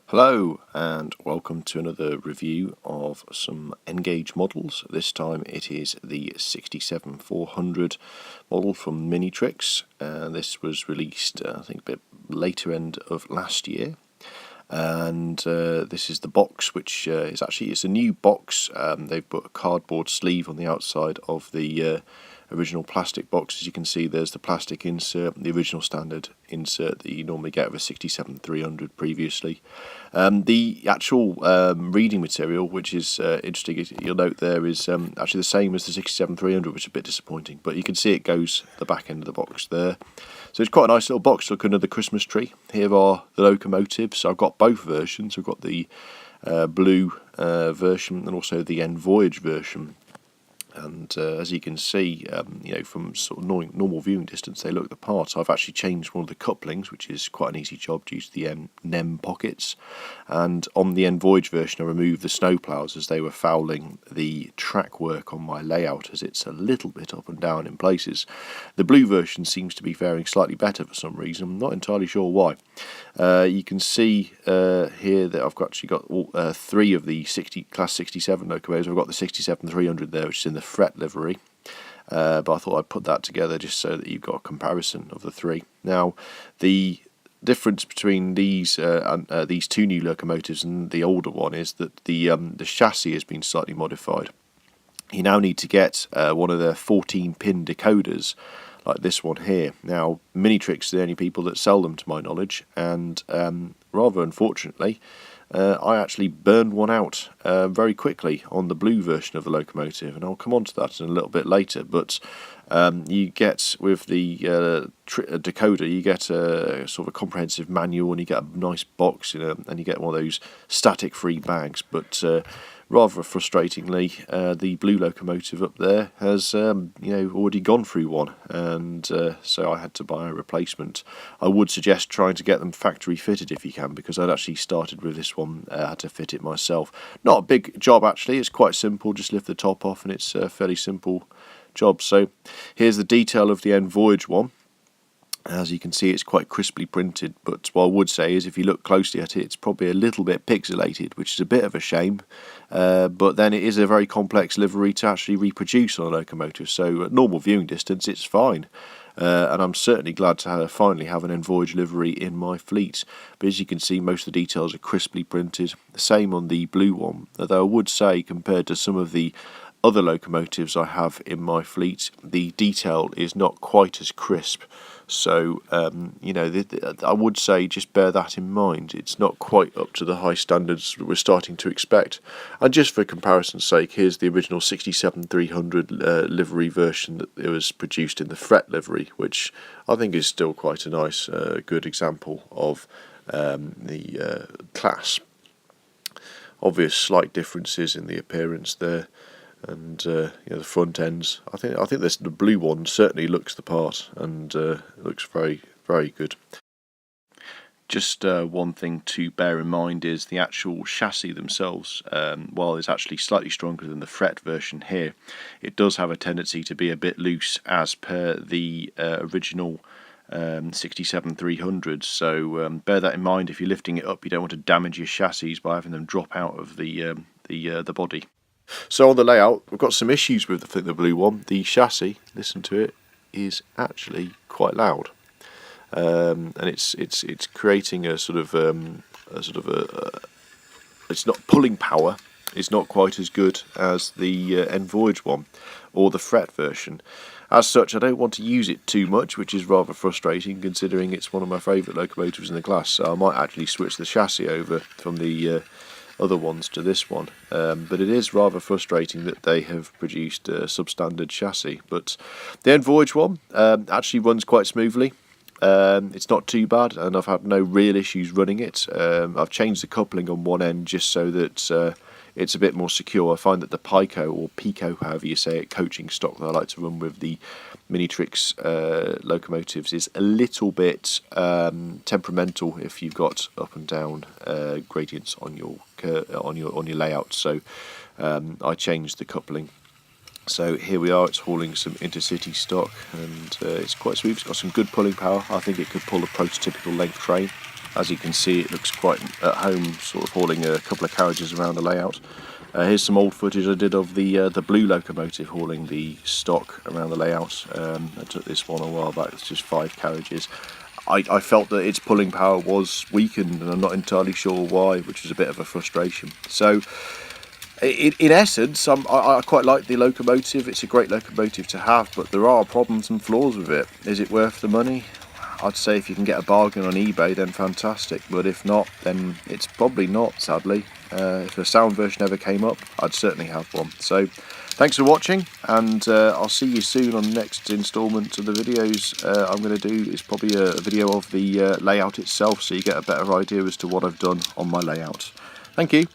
Hello and welcome to another review of some N-Gauge models. This time it is the 67400 model from Minitrix. This was released I think a bit later end of last year. And this is the box, which it's a new box. They've put a cardboard sleeve on the outside of the original plastic box. As you can see, there's the plastic insert, the original standard insert that you normally get with a 67300 previously. The actual reading material, which is interesting, you'll note there is actually the same as the 67300, which is a bit disappointing, but you can see it goes the back end of the box there. So it's quite a nice little box to look under the Christmas tree. Here are the locomotives. So I've got both versions. I've got the blue version and also the N-Voyage version. And as you can see, from sort of normal viewing distance, they look the part. So I've actually changed one of the couplings, which is quite an easy job due to the NEM pockets. And on the N-Voyage version, I removed the snowplows as they were fouling the track work on my layout, as it's a little bit up and down in places. The blue version seems to be faring slightly better for some reason. I'm not entirely sure why. You can see here that I've actually got all, three of the Class 67 locomotives. I've got the 67300 there, which is in the fret livery, but I thought I'd put that together just so that you've got a comparison of the three. Now, the difference between these two new locomotives and the older one is that the chassis has been slightly modified. You now need to get one of their 14-pin decoders, like this one here. Now, Minitrix are the only people that sell them to my knowledge, and rather unfortunately, I actually burned one out very quickly on the blue version of the locomotive, and I'll come on to that in a little bit later. But you get, with the decoder, you get a sort of a comprehensive manual, and you get a nice box, and you get one of those static-free bags. But rather frustratingly, the blue locomotive up there has already gone through one, and so I had to buy a replacement. I would suggest trying to get them factory fitted if you can, because I'd actually started with this one, had to fit it myself. Not a big job actually, it's quite simple, just lift the top off and it's a fairly simple job. So here's the detail of the N-Voyage one. As you can see, it's quite crisply printed, but what I would say is if you look closely at it, it's probably a little bit pixelated, which is a bit of a shame, but then it is a very complex livery to actually reproduce on a locomotive, so at normal viewing distance it's fine. And I'm certainly glad to finally have an N-Voyage livery in my fleet. But as you can see, most of the details are crisply printed. The same on the blue one, although I would say compared to some of the other locomotives I have in my fleet, the detail is not quite as crisp. So, I would say just bear that in mind. It's not quite up to the high standards we're starting to expect. And just for comparison's sake, here's the original 67300 livery version that it was produced in the fret livery, which I think is still quite a nice, good example of the class. Obvious slight differences in the appearance there. And the front ends. I think the blue one certainly looks the part, and looks very, very good. Just one thing to bear in mind is the actual chassis themselves. While it's actually slightly stronger than the fret version here, it does have a tendency to be a bit loose as per the original 67300. So bear that in mind. If you're lifting it up, you don't want to damage your chassis by having them drop out of the body. So on the layout, we've got some issues with the blue one. The chassis, listen to it, is actually quite loud, and it's creating a sort of it's not pulling power. It's not quite as good as the N-Voyage one or the fret version. As such, I don't want to use it too much, which is rather frustrating considering it's one of my favourite locomotives in the class. So I might actually switch the chassis over from the other ones to this one, but it is rather frustrating that they have produced a substandard chassis. But the N-Voyage one actually runs quite smoothly. It's not too bad, and I've had no real issues running it. I've changed the coupling on one end just so that it's a bit more secure. I find that the Pico, or Pico, however you say it, coaching stock that I like to run with the Minitrix locomotives is a little bit temperamental if you've got up and down gradients on your layout. So I changed the coupling. So here we are, it's hauling some intercity stock, and it's quite smooth. It's got some good pulling power. I think it could pull a prototypical length train. As you can see, it looks quite at home, sort of hauling a couple of carriages around the layout. Here's some old footage I did of the blue locomotive hauling the stock around the layout. I took this one a while back. It's just 5 carriages. I felt that its pulling power was weakened, and I'm not entirely sure why, which was a bit of a frustration. So, in essence, I quite like the locomotive. It's a great locomotive to have, but there are problems and flaws with it. Is it worth the money? I'd say if you can get a bargain on eBay, then fantastic, but if not, then it's probably not, sadly. If a sound version ever came up, I'd certainly have one. So, thanks for watching, and I'll see you soon on the next instalment of the videos. I'm going to do is probably a video of the layout itself, so you get a better idea as to what I've done on my layout. Thank you.